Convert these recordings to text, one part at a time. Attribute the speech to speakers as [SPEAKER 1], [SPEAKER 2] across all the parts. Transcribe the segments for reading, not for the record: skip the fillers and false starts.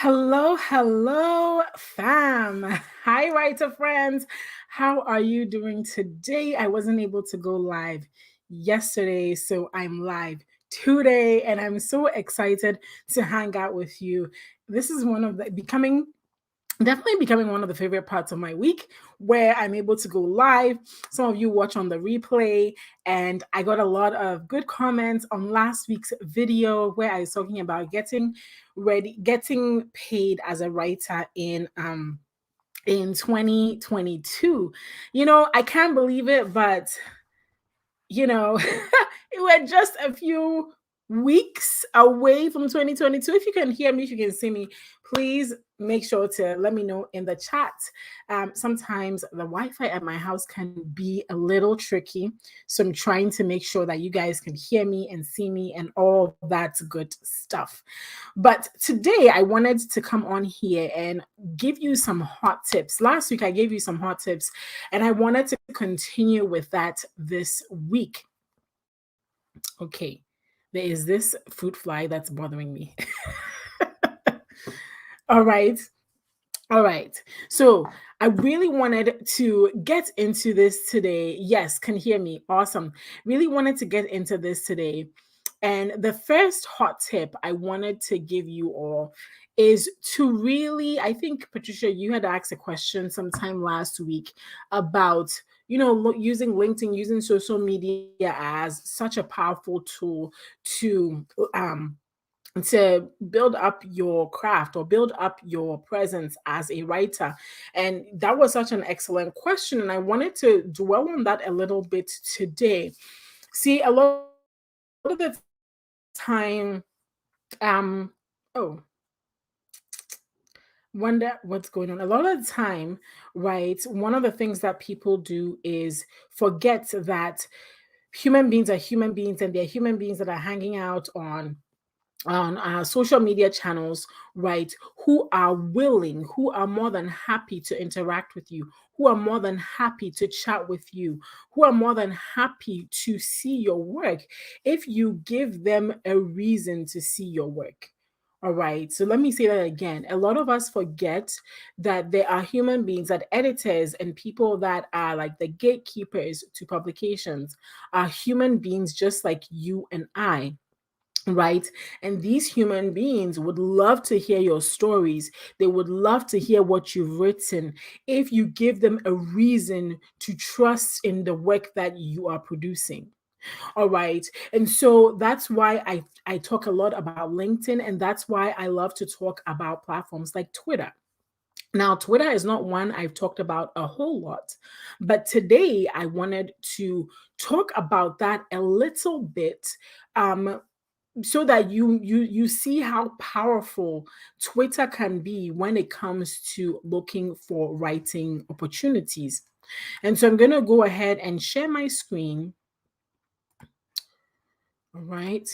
[SPEAKER 1] Hello, hello, fam. Hi, writer friends. How are you doing today? I wasn't able to go live yesterday, so I'm live today, and I'm so excited to hang out with you. This is one of the definitely becoming one of the favorite parts of my week where I'm able to go live. Some of you watch on the replay, and I got a lot of good comments on last week's video where I was talking about getting paid as a writer in 2022. I can't believe it, but it were just a few weeks away from 2022. If you can hear me, if you can see me, please make sure to let me know in the chat. Sometimes the Wi-Fi at my house can be a little tricky, so I'm trying to make sure that you guys can hear me and see me and all that good stuff. But today I wanted to come on here and give you some hot tips. Last week I gave you some hot tips, and I wanted to continue with that this week. Okay, there is this fruit fly that's bothering me. All right. All right. So I really wanted to get into this today. Yes, can hear me. Awesome. Really wanted to get into this today. And the first hot tip I wanted to give you all is to really, I think, Patricia, you had asked a question sometime last week about, using LinkedIn, using social media as such a powerful tool to, to build up your craft or build up your presence as a writer. And that was such an excellent question. And I wanted to dwell on that a little bit today. See, a lot of the time, um, oh, wonder what's going on. A lot of the time, right, one of the things that people do is forget that human beings are human beings, and they're human beings that are hanging out on social media channels, right, who are more than happy to interact with you, who are more than happy to chat with you, who are more than happy to see your work if you give them a reason to see your work. All right, so let me say that again. A lot of us forget that there are human beings, that editors and people that are like the gatekeepers to publications are human beings just like you and I, right? And these human beings would love to hear your stories. They would love to hear what you've written if you give them a reason to trust in the work that you are producing. All right. And so that's why I talk a lot about LinkedIn, and that's why I love to talk about platforms like Twitter. Now, Twitter is not one I've talked about a whole lot, but today I wanted to talk about that a little bit, um, so that you see how powerful Twitter can be when it comes to looking for writing opportunities. And so I'm going to go ahead and share my screen. All right.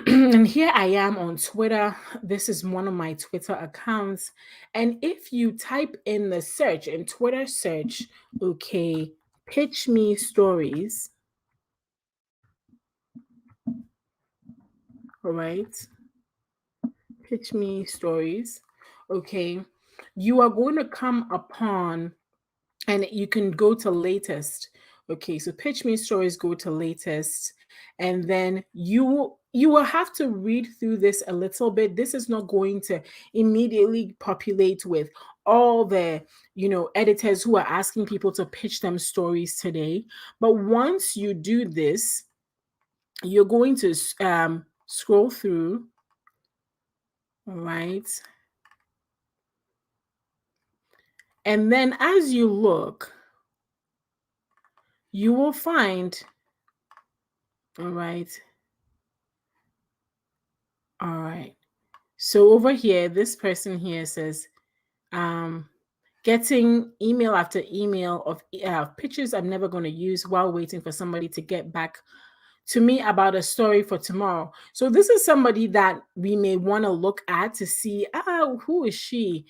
[SPEAKER 1] And here I am on Twitter. This is one of my Twitter accounts. And if you type in the search, in Twitter search, okay, pitch me stories. All right. Pitch me stories. Okay. You are going to come upon, and you can go to latest. Okay, so pitch me stories, go to latest, and then you will have to read through this a little bit. This is not going to immediately populate with all the editors who are asking people to pitch them stories today. But once you do this, you're going to scroll through. All right. And then as you look, you will find, all right. All right. So over here, this person here says, um, getting email after email of pictures I'm never going to use while waiting for somebody to get back to me about a story for tomorrow. So this is somebody that we may want to look at to see, who is she?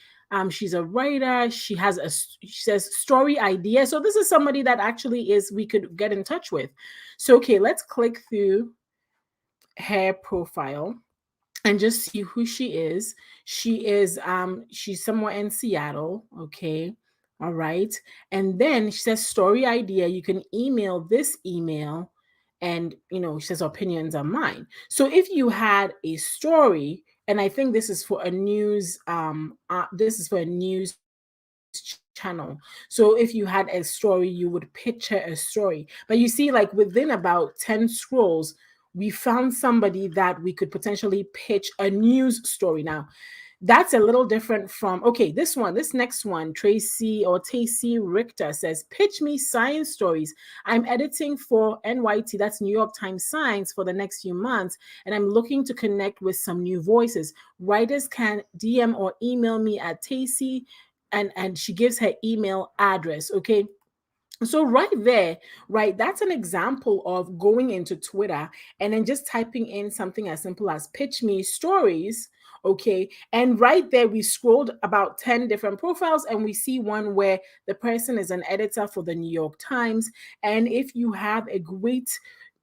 [SPEAKER 1] She's a writer. She says story idea. So this is somebody that actually we could get in touch with. So, okay, let's click through her profile. and just see who she is. She's somewhere in Seattle, okay? All right. And then she says story idea. You can email this email, and she says opinions are mine. So if you had a story, and I think this is for a news this is for a news channel. So if you had a story, you would picture a story. But you see, like within about 10 scrolls, we found somebody that we could potentially pitch a news story. Now, that's a little different from, okay, this next one, Tracy or Tacy Richter says, pitch me science stories. I'm editing for NYT, that's New York Times Science, for the next few months, and I'm looking to connect with some new voices. Writers can DM or email me at Tacy, and she gives her email address. Okay, so right there, right, that's an example of going into Twitter and then just typing in something as simple as pitch me stories. Okay, and right there we scrolled about 10 different profiles, and we see one where the person is an editor for the New York Times. And if you have a great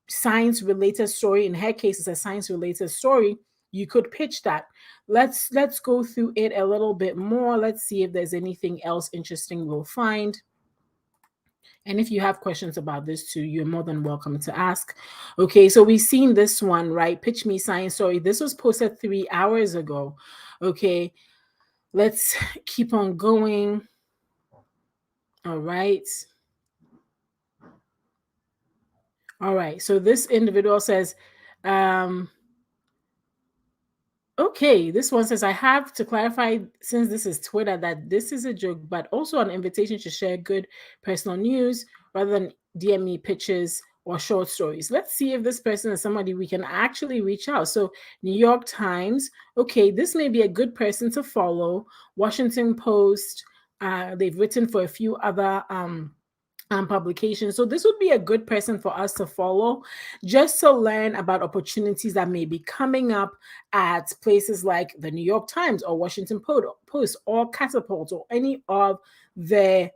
[SPEAKER 1] science related story, in her case it's a science related story, you could pitch that. Let's go through it a little bit more. Let's see if there's anything else interesting we'll find. And if you have questions about this too, you're more than welcome to ask. Okay, so we've seen this one, right? Pitch me science story. This was posted 3 hours ago. Okay, let's keep on going. All right. All right. So this individual says, um, okay, this one says, I have to clarify, since this is Twitter, that this is a joke, but also an invitation to share good personal news rather than DM me pictures or short stories. Let's see if this person is somebody we can actually reach out. So, New York Times, okay, this may be a good person to follow. Washington Post, they've written for a few other publication. So this would be a good person for us to follow, just to learn about opportunities that may be coming up at places like the New York Times or Washington Post or Catapult or any of the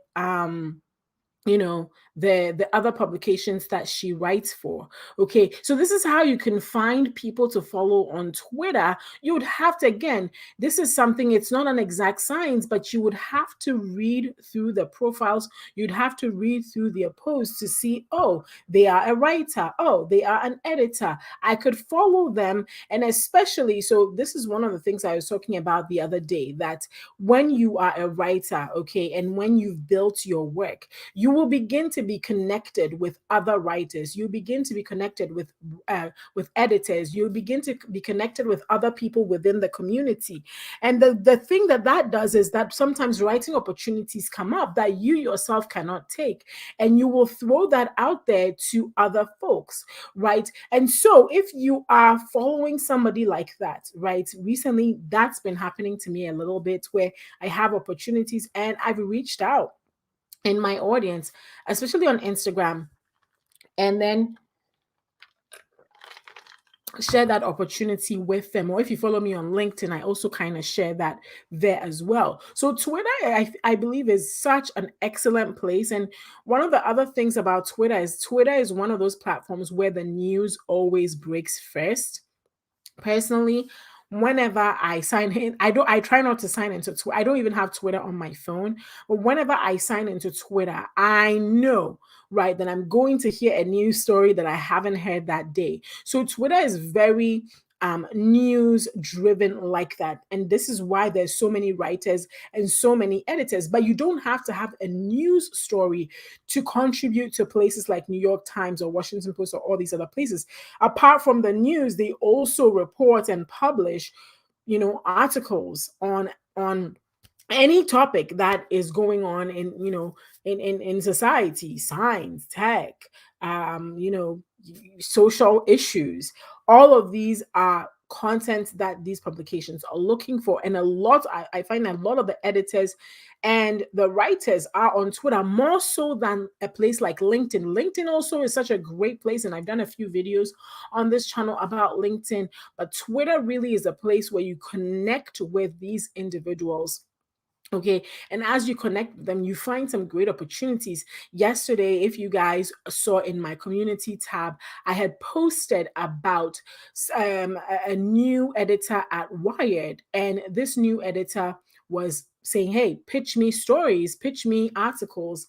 [SPEAKER 1] the other publications that she writes for. Okay, so this is how you can find people to follow on Twitter. You would have to, again, this is something, it's not an exact science, but you would have to read through the profiles. You'd have to read through their posts to see, oh, they are a writer, oh, they are an editor, I could follow them. And especially, so this is one of the things I was talking about the other day, that when you are a writer, okay, and when you've built your work, you will begin to be connected with other writers. You begin to be connected with editors. You begin to be connected with other people within the community. And the thing that does is that sometimes writing opportunities come up that you yourself cannot take, and you will throw that out there to other folks, right? And so if you are following somebody like that, right? Recently, that's been happening to me a little bit, where I have opportunities and I've reached out in my audience, especially on Instagram, and then share that opportunity with them. Or if you follow me on LinkedIn, I also kind of share that there as well. So Twitter, I believe, is such an excellent place. And one of the other things about Twitter is one of those platforms where the news always breaks first. Personally, whenever I sign in, I try not to sign into Twitter. I don't even have Twitter on my phone. But whenever I sign into Twitter, I know, right, that I'm going to hear a news story that I haven't heard that day. So Twitter is very news driven like that. And this is why there's so many writers and so many editors. But you don't have to have a news story to contribute to places like New York Times or Washington Post or all these other places. Apart from the news, they also report and publish, articles on any topic that is going on in society, science, tech, social issues. All of these are content that these publications are looking for. And I find a lot of the editors and the writers are on Twitter more so than a place like LinkedIn. LinkedIn also is such a great place, and I've done a few videos on this channel about LinkedIn, but Twitter really is a place where you connect with these individuals Okay. And as you connect with them, you find some great opportunities. Yesterday, if you guys saw in my community tab, I had posted about a new editor at Wired. And this new editor was saying, hey, pitch me stories, pitch me articles,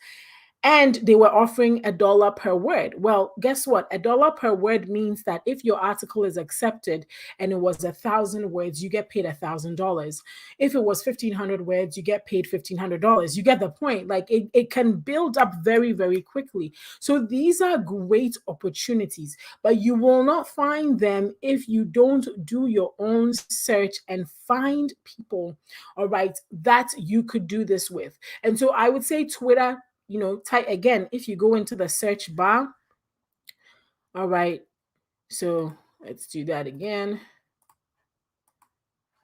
[SPEAKER 1] and they were offering $1 per word. Well, guess what? $1 per word means that if your article is accepted and it was 1,000 words, you get paid $1,000. If it was 1,500 words, you get paid $1,500. You get the point. Like it can build up very, very quickly. So these are great opportunities, but you will not find them if you don't do your own search and find people, all right, that you could do this with. And so I would say Twitter, type again, if you go into the search bar, all right, so let's do that again.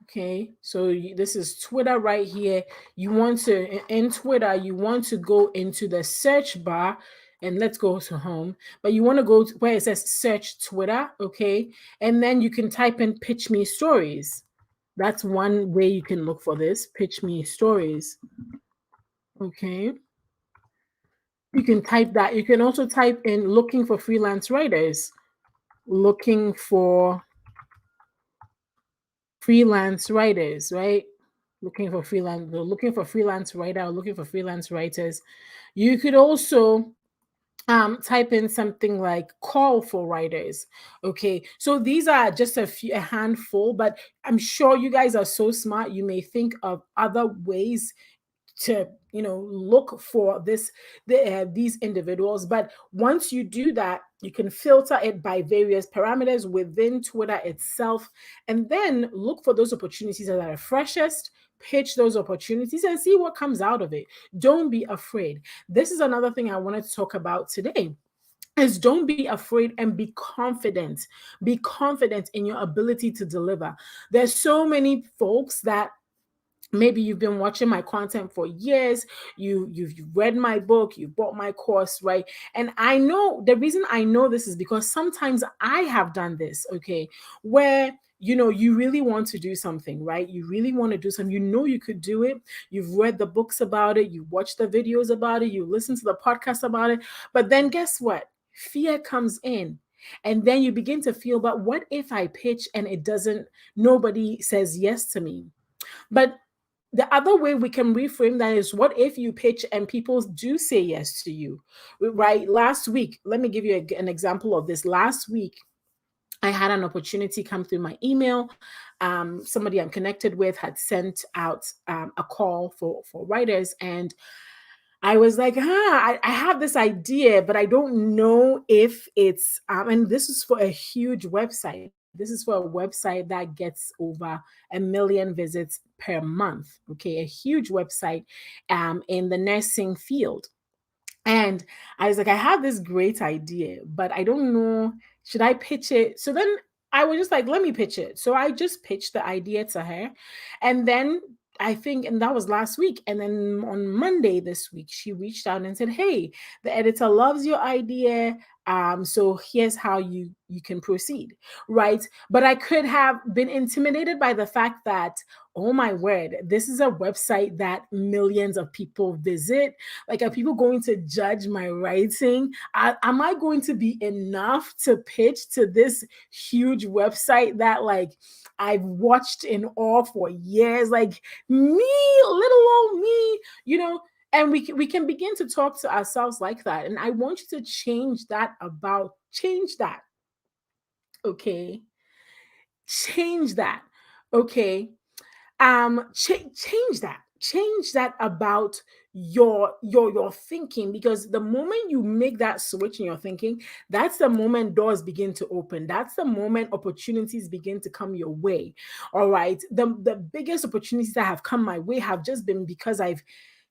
[SPEAKER 1] Okay, so this is Twitter right here. You want to, in Twitter, you want to go into the search bar, and let's go to home, but you want to go to where it says search Twitter, okay, and then you can type in pitch me stories. That's one way you can look for this, pitch me stories. Okay. You can type that. You can also type in looking for freelance writers, looking for freelance writers, right? Looking for freelance writer, or looking for freelance writers. You could also type in something like call for writers. Okay, so these are just a handful, but I'm sure you guys are so smart. You may think of other ways to look for these individuals, but once you do that, you can filter it by various parameters within Twitter itself, and then look for those opportunities that are freshest, pitch those opportunities and see what comes out of it. Don't be afraid. This is another thing I wanted to talk about today, is don't be afraid and be confident. Be confident in your ability to deliver. There's so many folks that maybe you've been watching my content for years, you've read my book, you bought my course, right? And I know the reason I know this is because sometimes I have done this, okay, where you really want to do something, right? You really want to do something, you could do it, you've read the books about it, you watch the videos about it, you listen to the podcast about it, but then guess what? Fear comes in. And then you begin to feel, but what if I pitch and nobody says yes to me? But the other way we can reframe that is, what if you pitch and people do say yes to you? Right? Last week, let me give you an example of this. Last week, I had an opportunity come through my email. Somebody I'm connected with had sent out a call for writers, and I was like, I have this idea, but I don't know if it's, and this is for a huge website. This is for a website that gets over 1 million visits per month. Okay, a huge website in the nursing field. And I was like, I have this great idea, but I don't know, should I pitch it? So then I was just like, let me pitch it. So I just pitched the idea to her. And then I think, and that was last week. And then on Monday this week, she reached out and said, hey, the editor loves your idea. So here's how you can proceed, right? But I could have been intimidated by the fact that, oh my word, this is a website that millions of people visit. Like, are people going to judge my writing? Am I going to be enough to pitch to this huge website that, like, I've watched in awe for years? Like, me, little old me, and we can begin to talk to ourselves like that. And I want you to change that. Okay. Change that. Okay. Change that about your thinking, because the moment you make that switch in your thinking, that's the moment doors begin to open, that's the moment opportunities begin to come your way. All right, the biggest opportunities that have come my way have just been because I've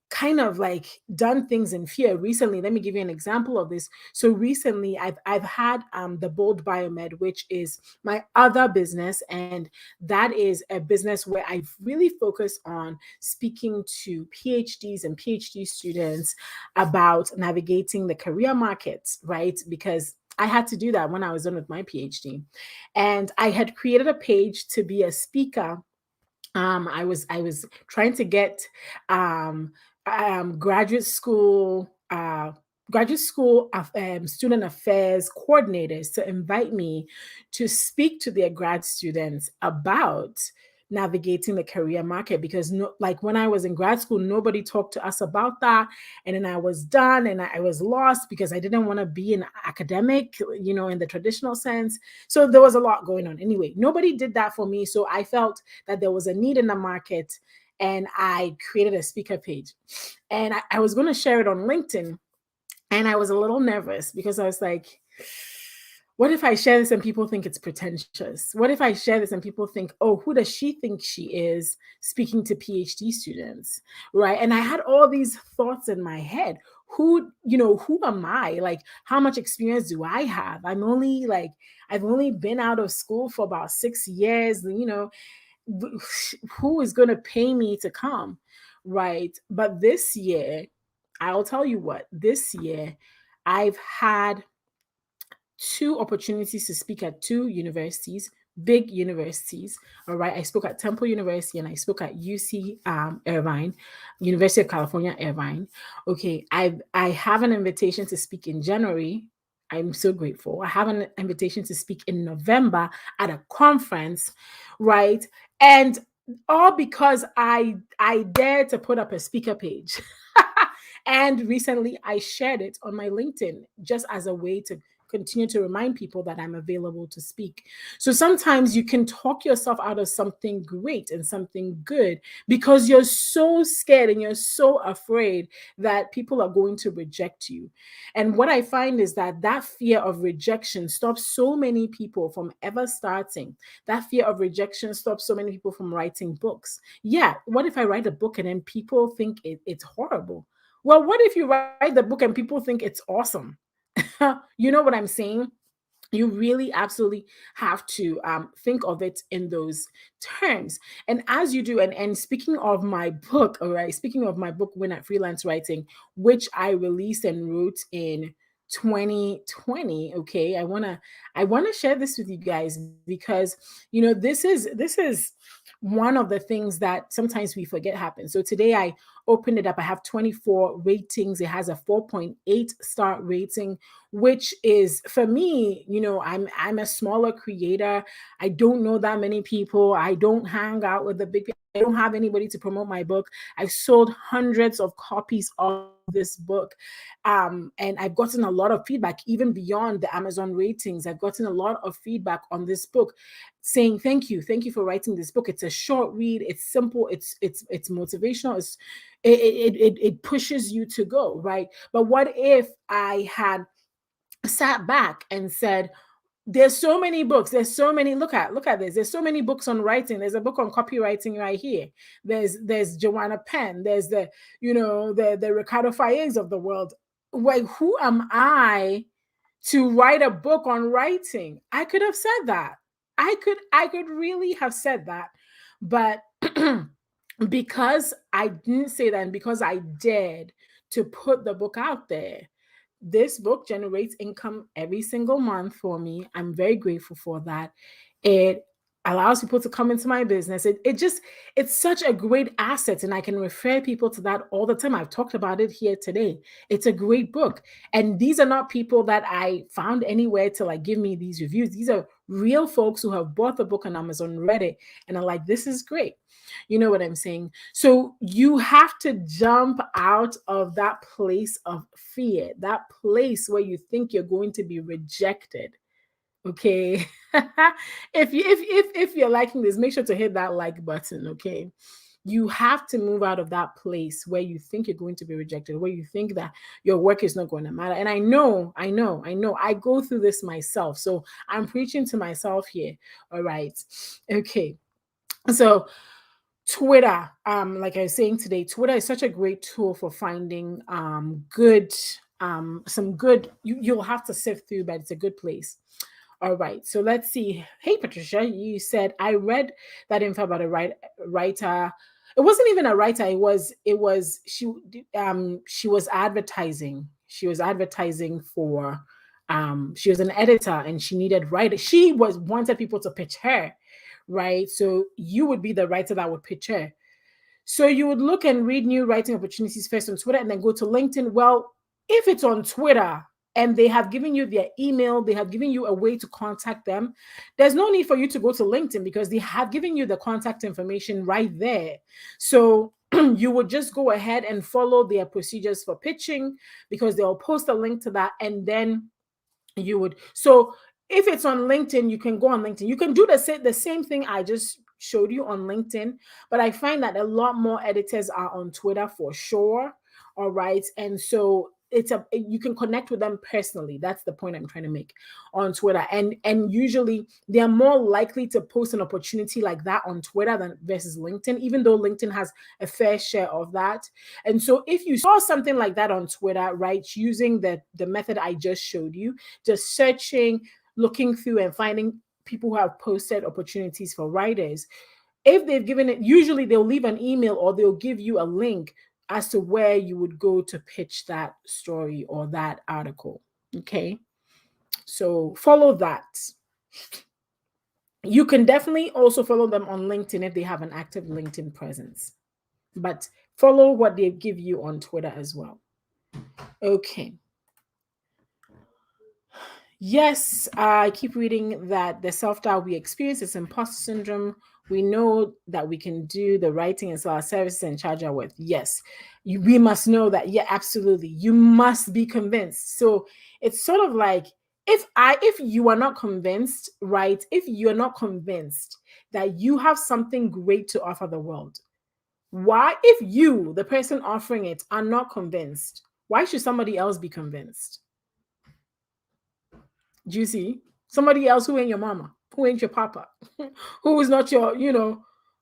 [SPEAKER 1] kind of like done things in fear recently. Let me give you an example of this. So recently I've had the Bold Biomed, which is my other business, and that is a business where I've really focused on speaking to PhDs and PhD students about navigating the career markets, right? Because I had to do that when I was done with my PhD. And I had created a page to be a speaker I was trying to get um, graduate school student affairs coordinators to invite me to speak to their grad students about navigating the career market, because no, like when I was in grad school, nobody talked to us about that. And then I was done and I was lost because I didn't want to be an academic, in the traditional sense. So there was a lot going on. Anyway, nobody did that for me. So I felt that there was a need in the market, and I created a speaker page. And I was going to share it on LinkedIn, and I was a little nervous because I was like, what if I share this and people think it's pretentious? What if I share this and people think, oh, who does she think she is speaking to PhD students? Right. And I had all these thoughts in my head. Who am I? Like, how much experience do I have? I've only been out of school for about 6 years, who is going to pay me to come? Right. But this year, I'll tell you what, this year, I've had two opportunities to speak at two universities, big universities. All right. I spoke at Temple University and I spoke at UC Irvine, University of California, Irvine. Okay. I have an invitation to speak in January. I'm so grateful. I have an invitation to speak in November at a conference, right? And all because I dared to put up a speaker page. And recently I shared it on my LinkedIn just as a way to continue to remind people that I'm available to speak. So sometimes you can talk yourself out of something great and something good because you're so scared and you're so afraid that people are going to reject you. And what I find is that fear of rejection stops so many people from ever starting. That fear of rejection stops so many people from writing books. Yeah, what if I write a book and then people think it's horrible? Well, what if you write the book and people think it's awesome? You know what I'm saying? You really absolutely have to think of it in those terms. And as you do, and speaking of my book, all right, speaking of my book, Win at Freelance Writing, which I released and wrote in 2020. Okay, I want to share this with you guys because this is one of the things that sometimes we forget happens. So today I opened it up. I have 24 ratings. It has a 4.8 star rating, which is for me, I'm a smaller creator. I don't know that many people. I don't hang out with the big people. I don't have anybody to promote my book. I've sold hundreds of copies of this book. And I've gotten a lot of feedback, even beyond the Amazon ratings. I've gotten a lot of feedback on this book saying, thank you for writing this book. It's a short read, it's simple, it's motivational, it pushes you to go, right? But what if I had sat back and said, there's so many books, there's so many, look at this, there's so many books on writing, there's a book on copywriting right here, there's Joanna Penn, there's the Ricardo Fayez of the world. Wait, who am I to write a book on writing? I could have said that. I could really have said that. But because I didn't say that, and because I dared to put the book out there, this book generates income every single month for me. I'm very grateful for that. It allows people to come into my business. It's such a great asset, and I can refer people to that all the time. I've talked about it here today. It's a great book. And these are not people that I found anywhere to like give me these reviews. These are real folks who have bought the book on Amazon, read it, and are like, this is great. You know what I'm saying? So you have to jump out of that place of fear, that place where you think you're going to be rejected. Okay. If you're liking this, make sure to hit that like button. Okay. You have to move out of that place where you think you're going to be rejected, where you think that your work is not going to matter. And I go through this myself. So I'm preaching to myself here. All right. Okay. So Twitter, like I was saying today, Twitter is such a great tool for finding good, some good. You'll have to sift through, but it's a good place. All right, so let's see. Hey, Patricia, you said I read that info about a writer. It wasn't even a writer. It was she was advertising. She was advertising for she was an editor and she needed writer. She was wanted people to pitch her, right? So you would be the writer that would pitch her. So you would look and read new writing opportunities first on Twitter and then go to LinkedIn. Well, if it's on Twitter and they have given you their email, they have given you a way to contact them, there's no need for you to go to LinkedIn because they have given you the contact information right there. So you would just go ahead and follow their procedures for pitching because they'll post a link to that, and then you would. So if it's on LinkedIn, you can go on LinkedIn. You can do the same thing I just showed you on LinkedIn, but I find that a lot more editors are on Twitter for sure. All right. And so you can connect with them personally. That's the point I'm trying to make on Twitter. And usually they're more likely to post an opportunity like that on Twitter than versus LinkedIn, even though LinkedIn has a fair share of that. And so if you saw something like that on Twitter, right, using the method I just showed you, just searching, looking through and finding people who have posted opportunities for writers, if they've given it, usually they'll leave an email or they'll give you a link as to where you would go to pitch that story or that article. Okay. So follow that. You can definitely also follow them on LinkedIn if they have an active LinkedIn presence, but follow what they give you on Twitter as well. Okay. Yes, I keep reading that the self-doubt we experience is imposter syndrome. We know that we can do the writing and sell our services and charge our worth. Yes, we must know that. Yeah, absolutely. You must be convinced. So it's sort of like if you are not convinced, right? If you're not convinced that you have something great to offer the world, why, if you, the person offering it, are not convinced, why should somebody else be convinced? Do you see? Somebody else who ain't your mama, who ain't your papa, who is not your,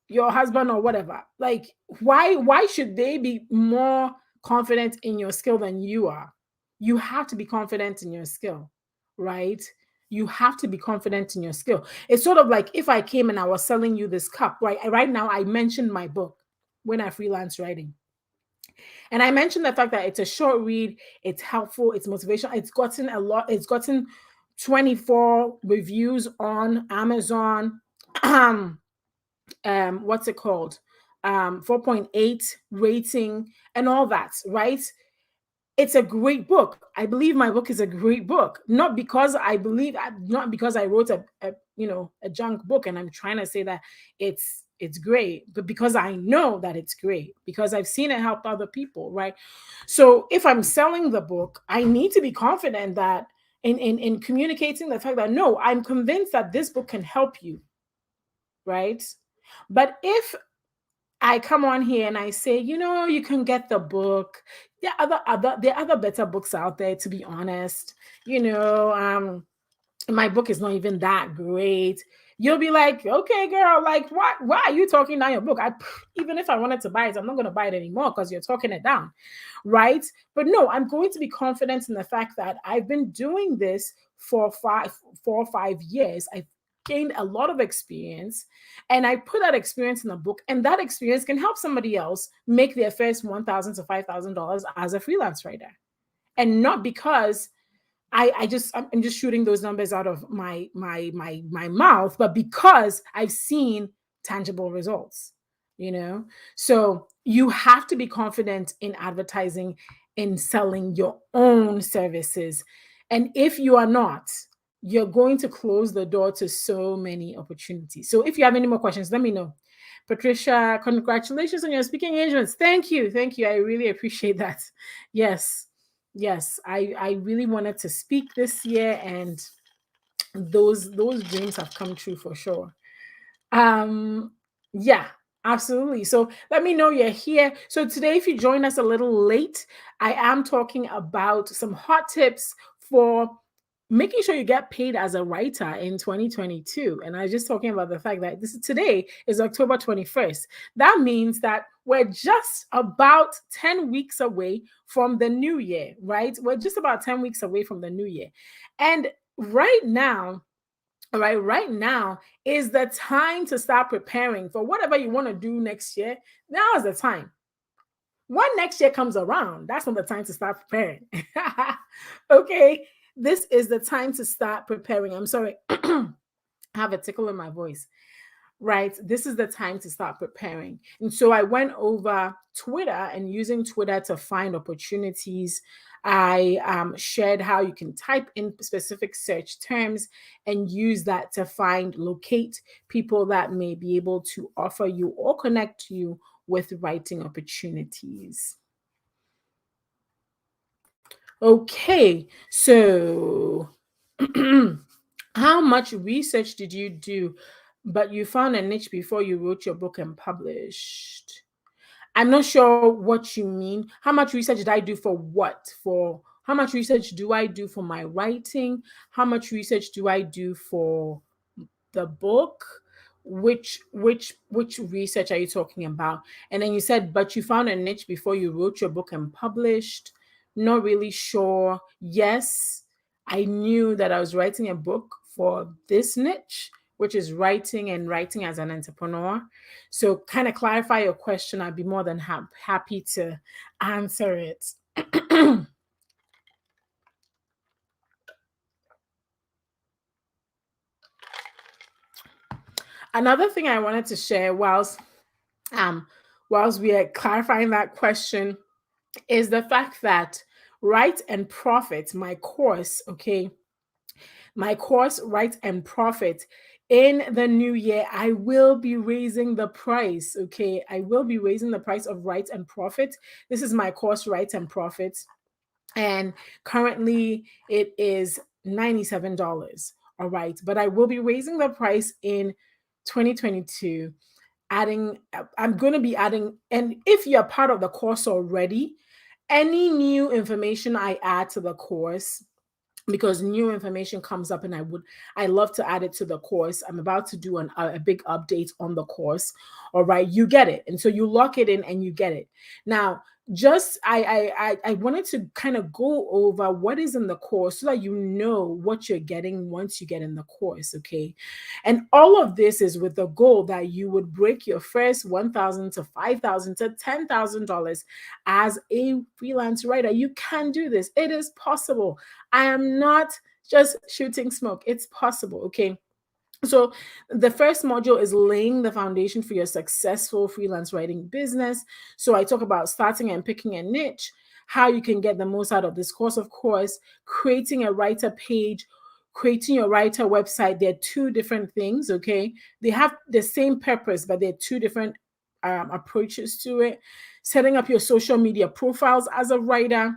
[SPEAKER 1] your husband or whatever. Like, why should they be more confident in your skill than you are? You have to be confident in your skill, right? You have to be confident in your skill. It's sort of like if I came and I was selling you this cup, right? Right now, I mentioned my book, When I Freelance Writing. And I mentioned the fact that it's a short read, it's helpful, it's motivational. It's gotten 24 reviews on Amazon. What's it called? 4.8 rating and all that, right? It's a great book. I believe my book is a great book, not because not because I wrote a junk book and I'm trying to say that it's great, but because I know that it's great, because I've seen it help other people, right? So if I'm selling the book, I need to be confident that in communicating the fact that no, I'm convinced that this book can help you, right? But if I come on here and I say, you can get the book. There are other better books out there, to be honest. My book is not even that great. You'll be like, okay, girl, like why are you talking down your book? Even if I wanted to buy it, I'm not going to buy it anymore because you're talking it down, right? But no, I'm going to be confident in the fact that I've been doing this for 4 or 5 years. I've gained a lot of experience and I put that experience in a book, and that experience can help somebody else make their first $1,000 to $5,000 as a freelance writer. And not because I'm just shooting those numbers out of my mouth, but because I've seen tangible results, So you have to be confident in advertising, in selling your own services. And if you are not, you're going to close the door to so many opportunities. So if you have any more questions, let me know. Patricia, congratulations on your speaking engagements. Thank you. Thank you. I really appreciate that. Yes. Yes, I really wanted to speak this year, and those dreams have come true for sure. Yeah, absolutely. So let me know you're here. So today, if you join us a little late, I am talking about some hot tips for making sure you get paid as a writer in 2022. And I was just talking about the fact that today is October 21st. That means that we're just about 10 weeks away from the new year, right? We're just about 10 weeks away from the new year. And right now, right now is the time to start preparing for whatever you want to do next year. Now is the time. When next year comes around, that's not the time to start preparing. Okay, this is the time to start preparing. I'm sorry, I have a tickle in my voice. right? This is the time to start preparing. And so I went over Twitter and using Twitter to find opportunities. I shared how you can type in specific search terms and use that to locate people that may be able to offer you or connect you with writing opportunities. Okay, so how much research did you do, but you found a niche before you wrote your book and published? I'm not sure what you mean. How much research did I do for what? For how much research do I do for my writing? How much research do I do for the book? Which research are you talking about? And then you said, but you found a niche before you wrote your book and published. Not really sure. Yes, I knew that I was writing a book for this niche, which is writing and writing as an entrepreneur. So, kind of clarify your question. I'd be more than happy to answer it. Another thing I wanted to share um whilst we are clarifying that question is the fact that Write and Profit, my course, okay, my course Write and Profit, in the new year I will be raising the price. Okay, I will be raising the price of Write and Profit. This is my course Write and Profit, and currently it is $97. All right, but I will be raising the price in 2022. I'm going to be adding, and if you're part of the course already, any new information I add to the course, because new information comes up and I love to add it to the course. I'm about to do a big update on the course. All right, you get it, and so you lock it in and you get it. Now, just I wanted to kind of go over what is in the course so that you know what you're getting once you get in the course. Okay, and all of this is with the goal that you would break your first $1,000 to $5,000 to $10,000 as a freelance writer. You can do this. It is possible. I am not just shooting smoke. It's possible. Okay. So, the first module is laying the foundation for your successful freelance writing business. So, I talk about starting and picking a niche, how you can get the most out of this course, of course, creating a writer page, creating your writer website. They're two different things, okay? They have the same purpose, but they're two different approaches to it. Setting up your social media profiles as a writer.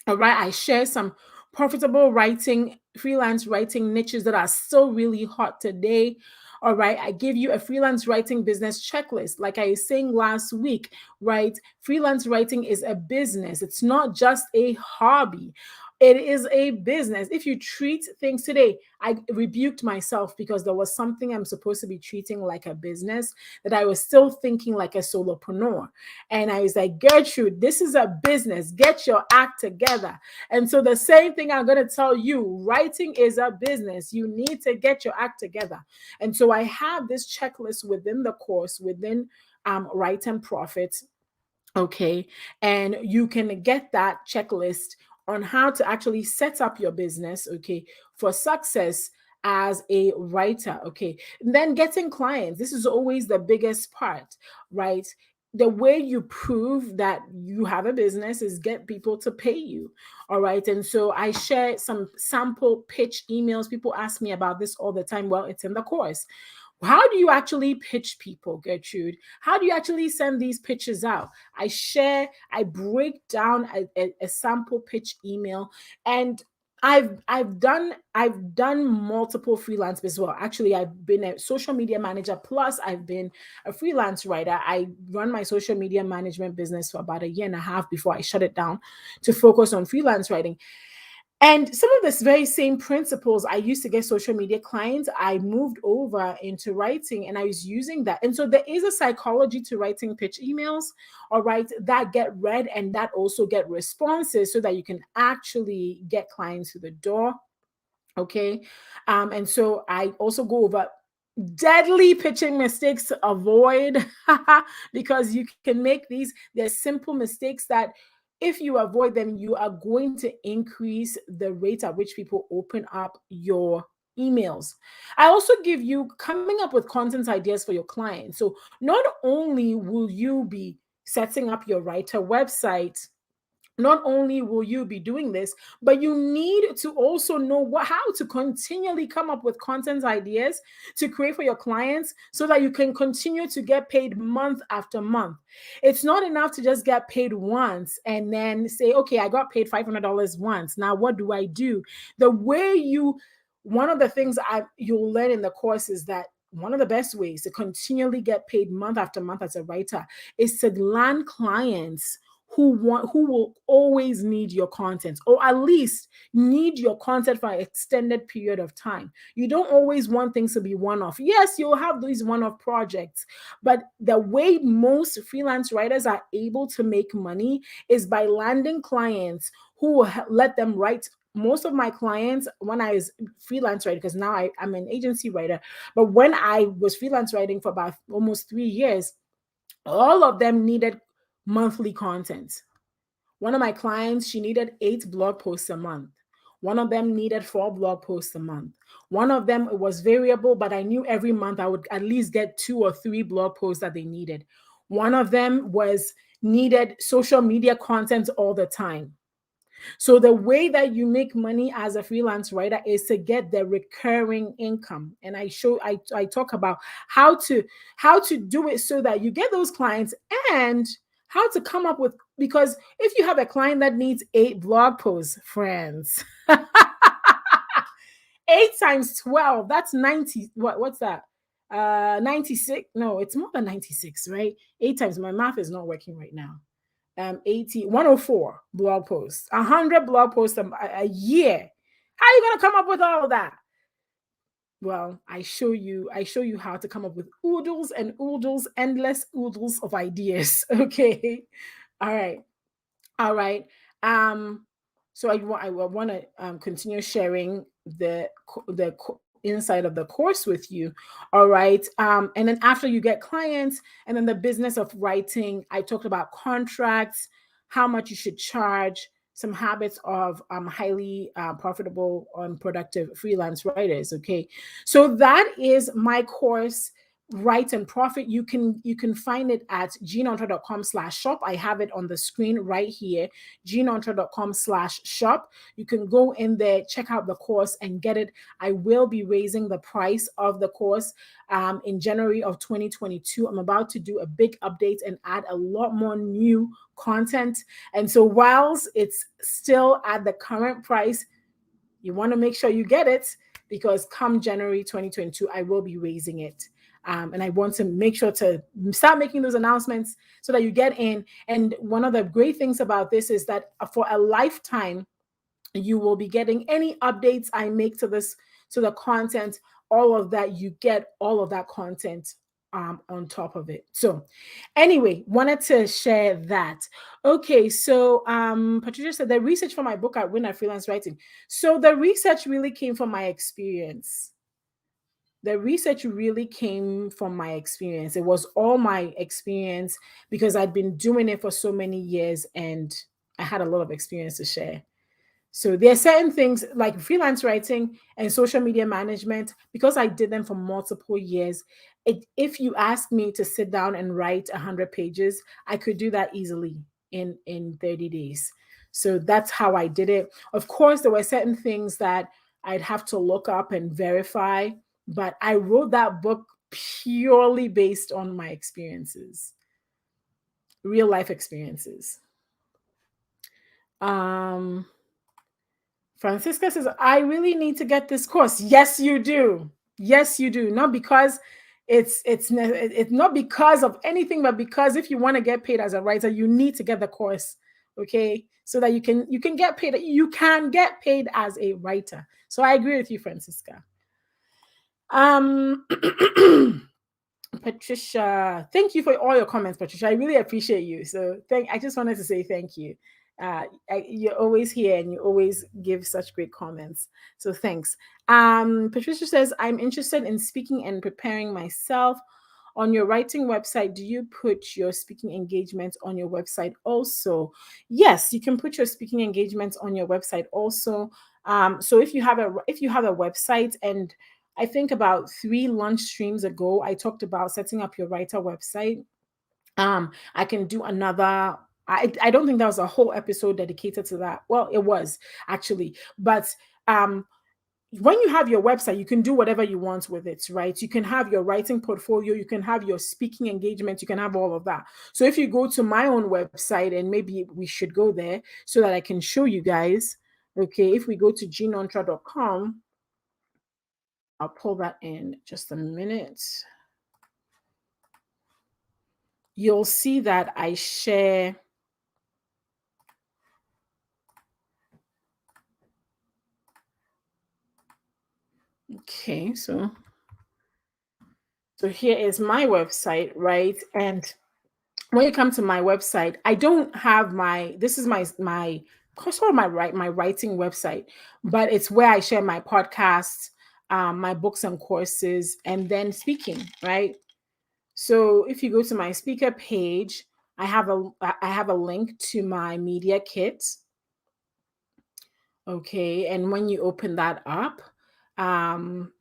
[SPEAKER 1] All right, I share some profitable writing, freelance writing niches that are still really hot today. All right, I give you a freelance writing business checklist. Like I was saying last week, right? Freelance writing is a business, it's not just a hobby. It is a business. If you treat things today, I rebuked myself because there was something I'm supposed to be treating like a business that I was still thinking like a solopreneur. And I was like, Gertrude, this is a business. Get your act together. And so the same thing I'm going to tell you, writing is a business. You need to get your act together. And so I have this checklist within the course, within Write and Profit. Okay. And you can get that checklist on how to actually set up your business, okay, for success as a writer. Okay. And then getting clients. This is always the biggest part, right? The way you prove that you have a business is get people to pay you. All right. And so I share some sample pitch emails. People ask me about this all the time. Well, it's in the course. How do you actually pitch people, Gertrude? How do you actually send these pitches out? I break down a sample pitch email, and I've done multiple freelance business. Well, actually, I've been a social media manager, plus I've been a freelance writer. I run my social media management business for about a year and a half before I shut it down to focus on freelance writing. And some of this very same principles I used to get social media clients, I moved over into writing and I was using that. And so there is a psychology to writing pitch emails, all right, that get read and that also get responses so that you can actually get clients to the door. Okay. And so I also go over deadly pitching mistakes to avoid because you can make they're simple mistakes that if you avoid them, you are going to increase the rate at which people open up your emails. I also give you coming up with content ideas for your clients. So not only will you be setting up your writer website, not only will you be doing this, but you need to also know how to continually come up with content ideas to create for your clients so that you can continue to get paid month after month. It's not enough to just get paid once and then say, okay, I got paid $500 once. Now, what do I do? The way you, one of the things you'll learn in the course is that one of the best ways to continually get paid month after month as a writer is to land clients who will always need your content, or at least need your content for an extended period of time. You don't always want things to be one-off. Yes, you'll have these one-off projects, but the way most freelance writers are able to make money is by landing clients who will let them write. Most of my clients, when I was freelance writing, because now I'm an agency writer, but when I was freelance writing for about almost 3 years, all of them needed monthly content. One of my clients, she needed 8 blog posts a month. One of them needed 4 blog posts a month. One of them, it was variable, but I knew every month I would at least get 2 or 3 blog posts that they needed. One of them needed social media content all the time. So the way that you make money as a freelance writer is to get the recurring income. And I talk about how to do it so that you get those clients, and how to come up with, because if you have a client that needs 8 blog posts, friends, 8 times 12, that's 90. What's that? 96. No, it's more than 96, right? 8 times, my math is not working right now. 104 blog posts, 100 blog posts a year. How are you going to come up with all of that? Well, I show you how to come up with oodles and oodles, endless oodles of ideas. Okay. All right. So I want to continue sharing the inside of the course with you. All right. And then after you get clients, and then the business of writing, I talked about contracts, how much you should charge, some habits of highly profitable and productive freelance writers. Okay. So that is my course, Write and Profit. You can find it at jeanentre.com/shop. I have it on the screen right here, jeanentre.com/shop. You can go in there, check out the course and get it. I will be raising the price of the course in January of 2022. I'm about to do a big update and add a lot more new content. And so whilst it's still at the current price, you want to make sure you get it, because come January 2022, I will be raising it. And I want to make sure to start making those announcements so that you get in. And one of the great things about this is that for a lifetime, you will be getting any updates I make to the content, all of that, you get all of that content on top of it. So anyway, wanted to share that. Okay, so Patricia said the research for my book I win at Freelance Writing. So the research really came from my experience. The research really came from my experience. It was all my experience because I'd been doing it for so many years and I had a lot of experience to share. So there are certain things like freelance writing and social media management, because I did them for multiple years. If you ask me to sit down and write 100 pages, I could do that easily in 30 days. So that's how I did it. Of course, there were certain things that I'd have to look up and verify, but I wrote that book purely based on my experiences, real life experiences. Francisca says, I really need to get this course. Yes, you do. Yes, you do. Not because it's not because of anything, but because if you want to get paid as a writer, you need to get the course. Okay. So that you can get paid. You can get paid as a writer. So I agree with you, Francisca. Patricia, thank you for all your comments, Patricia. I really appreciate you. So I just wanted to say thank you. You're always here and you always give such great comments. So thanks. Patricia says, I'm interested in speaking and preparing myself. On your writing website, do you put your speaking engagements on your website also? Yes, you can put your speaking engagements on your website also. So if you have a website, and I think about 3 lunch streams ago, I talked about setting up your writer website. I can do another. I don't think that was a whole episode dedicated to that. Well, it was actually, but um when you have your website, you can do whatever you want with it, right? You can have your writing portfolio, you can have your speaking engagement, you can have all of that. So if you go to my own website, and maybe we should go there so that I can show you guys. Okay, if we go to gnontra.com, I'll pull that in just a minute. You'll see that I share. Okay, so here is my website, right? And when you come to my website, I don't have this is my sort of my writing website, but it's where I share my podcasts, my books and courses, and then speaking, right? So if you go to my speaker page, I have a link to my media kit. Okay. And when you open that up,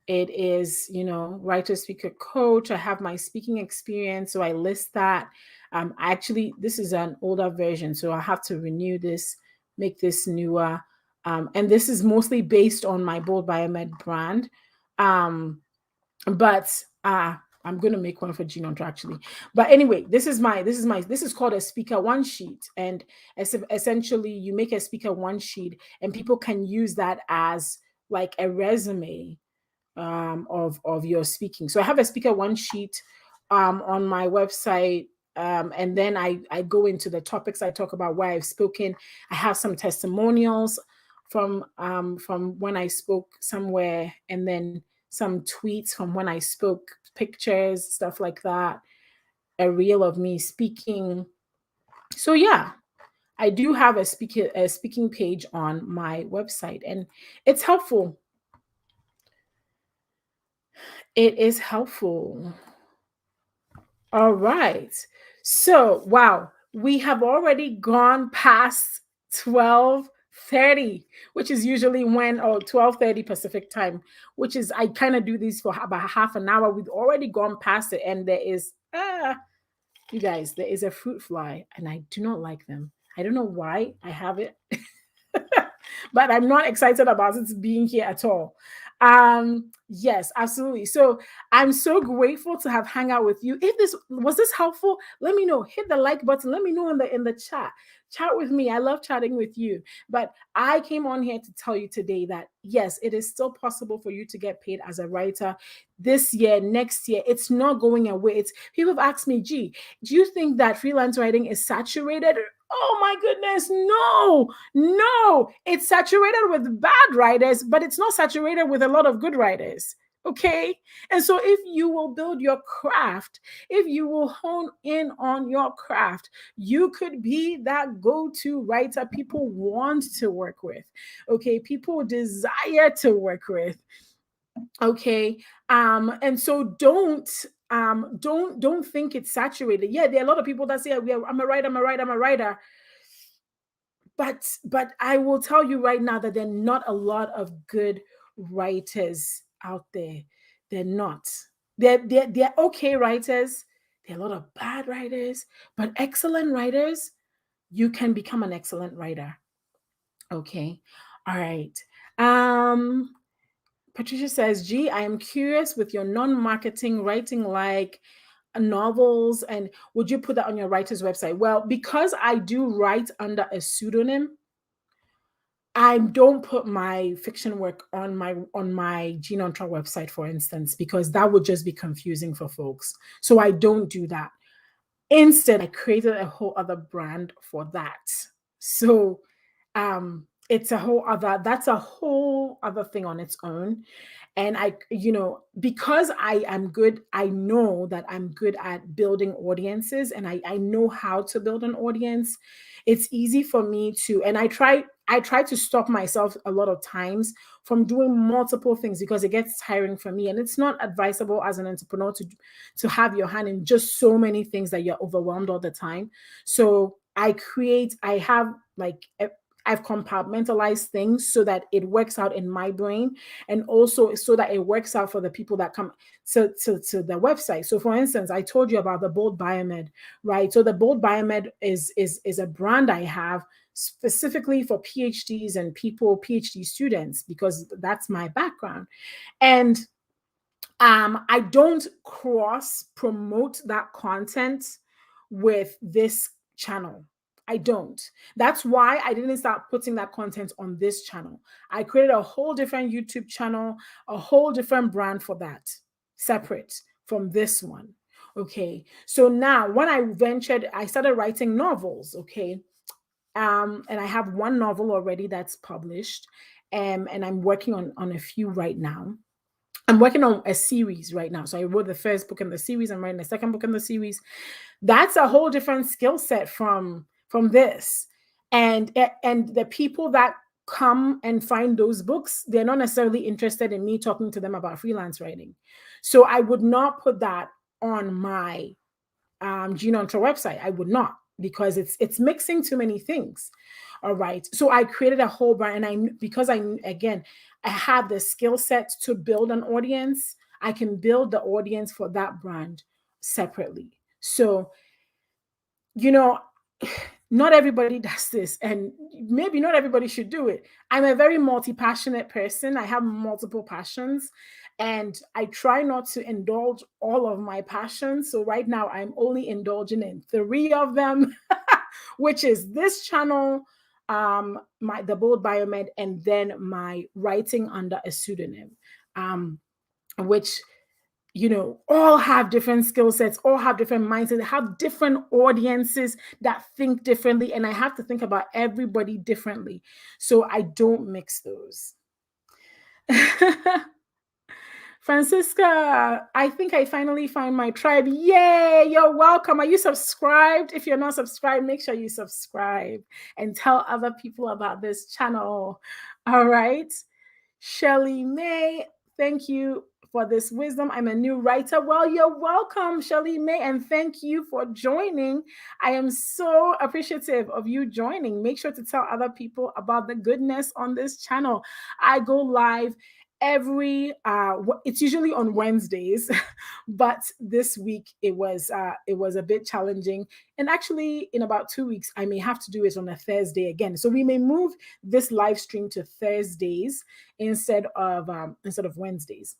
[SPEAKER 1] it is, writer, speaker, coach. I have my speaking experience. So I list that. Actually, this is an older version. So I have to renew this, make this newer. And this is mostly based on my Bold Biomed brand. But I'm gonna make one for Genontra actually. But anyway, this is called a speaker one sheet, and essentially you make a speaker one sheet, and people can use that as like a resume of your speaking. So I have a speaker one sheet on my website. And then I go into the topics I talk about where I've spoken. I have some testimonials from when I spoke somewhere, and then some tweets from when I spoke, pictures, stuff like that, a reel of me speaking. So yeah, I do have a speaking page on my website, and it's helpful. It is helpful. All right. So, wow, we have already gone past 12:30, which is usually when, or 12:30 Pacific time, which is, I kind of do these for about half an hour. We've already gone past it, and there is, you guys, there is a fruit fly, and I do not like them. I don't know why I have it. But I'm not excited about it being here at all. Yes, absolutely. So I'm so grateful to have hung out with you. If this helpful, let me know. Hit the like button. Let me know in the chat. Chat with me. I love chatting with you. But I came on here to tell you today that yes, it is still possible for you to get paid as a writer this year, next year. It's not going away. It's people have asked me, gee, do you think that freelance writing is saturated? Oh my goodness, no, it's saturated with bad writers, but it's not saturated with a lot of good writers. Okay. And so if you will build your craft, if you will hone in on your craft, you could be that go-to writer people want to work with. Okay. People desire to work with. Okay. And so don't think it's saturated. Yeah, there are a lot of people that say, yeah, I'm a writer, I'm a writer. But I will tell you right now that there are not a lot of good writers out there. They're not. They're okay writers. There are a lot of bad writers, but excellent writers, you can become an excellent writer. Okay. All right. Um Patricia says, gee, I am curious with your non-marketing writing, like novels, and would you put that on your writer's website? Well, because I do write under a pseudonym, I don't put my fiction work on my Genontra website, for instance, because that would just be confusing for folks. So I don't do that. Instead, I created a whole other brand for that. So that's a whole other thing on its own. And because I am good, I know that I'm good at building audiences, and I know how to build an audience. It's easy for me to, and I try to stop myself a lot of times from doing multiple things because it gets tiring for me. And it's not advisable as an entrepreneur to have your hand in just so many things that you're overwhelmed all the time. So I have like I've compartmentalized things so that it works out in my brain, and also so that it works out for the people that come to the website. So for instance, I told you about the Bold Biomed, right? So the Bold Biomed is a brand I have specifically for PhDs and people, PhD students, because that's my background. And I don't cross promote that content with this channel. I don't. That's why I didn't start putting that content on this channel. I created a whole different YouTube channel, a whole different brand for that, separate from this one. Okay. So now when I started writing novels. Okay. And I have one novel already that's published. And I'm working on a few right now. I'm working on a series right now. So I wrote the first book in the series. I'm writing the second book in the series. That's a whole different skill set from this. And the people that come and find those books, they're not necessarily interested in me talking to them about freelance writing. So I would not put that on my Genontra website. I would not, because it's mixing too many things. All right. So I created a whole brand, and because I have the skill set to build an audience, I can build the audience for that brand separately. So, not everybody does this, and maybe not everybody should do it. I'm a very multi-passionate person. I have multiple passions, and I try not to indulge all of my passions. So right now I'm only indulging in 3 of them, which is this channel, the Bold Biomed, and then my writing under a pseudonym, which all have different skill sets, all have different mindsets, have different audiences that think differently. And I have to think about everybody differently. So I don't mix those. Francisca, I think I finally found my tribe. Yay, you're welcome. Are you subscribed? If you're not subscribed, make sure you subscribe and tell other people about this channel. All right. Shelly May, thank you for this wisdom. I'm a new writer. Well, you're welcome, Shelly May, and thank you for joining. I am so appreciative of you joining. Make sure to tell other people about the goodness on this channel. I go live every it's usually on Wednesdays, but this week it was a bit challenging, and actually in about 2 weeks I may have to do it on a Thursday again. So we may move this live stream to Thursdays instead of Wednesdays,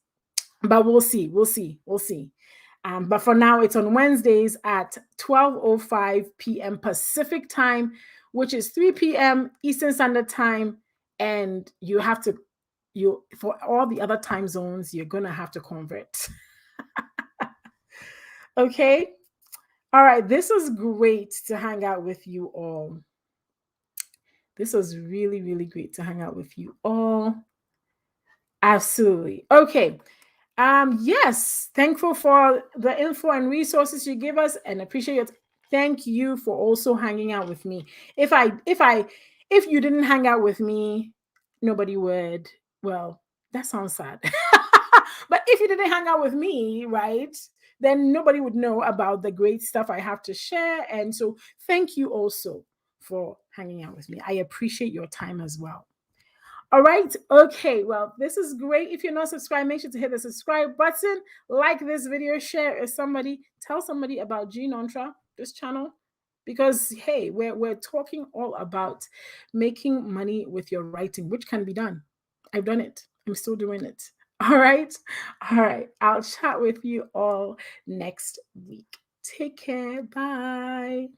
[SPEAKER 1] but we'll see. But for now it's on Wednesdays at 12:05 p.m. Pacific time, which is 3 p.m. Eastern Standard Time, and for all the other time zones, you're going to have to convert. Okay. All right. This was great to hang out with you all. This was really, really great to hang out with you all. Absolutely. Okay. Yes. Thankful for the info and resources you give us, and appreciate it. Thank you for also hanging out with me. If you didn't hang out with me, nobody would. Well, that sounds sad. But if you didn't hang out with me, right, then nobody would know about the great stuff I have to share. And so thank you also for hanging out with me. I appreciate your time as well. All right. Okay. Well, this is great. If you're not subscribed, make sure to hit the subscribe button, like this video, share it with somebody, tell somebody about Genontra, this channel, because hey, we're talking all about making money with your writing, which can be done. I've done it. I'm still doing it. All right. All right. I'll chat with you all next week. Take care. Bye.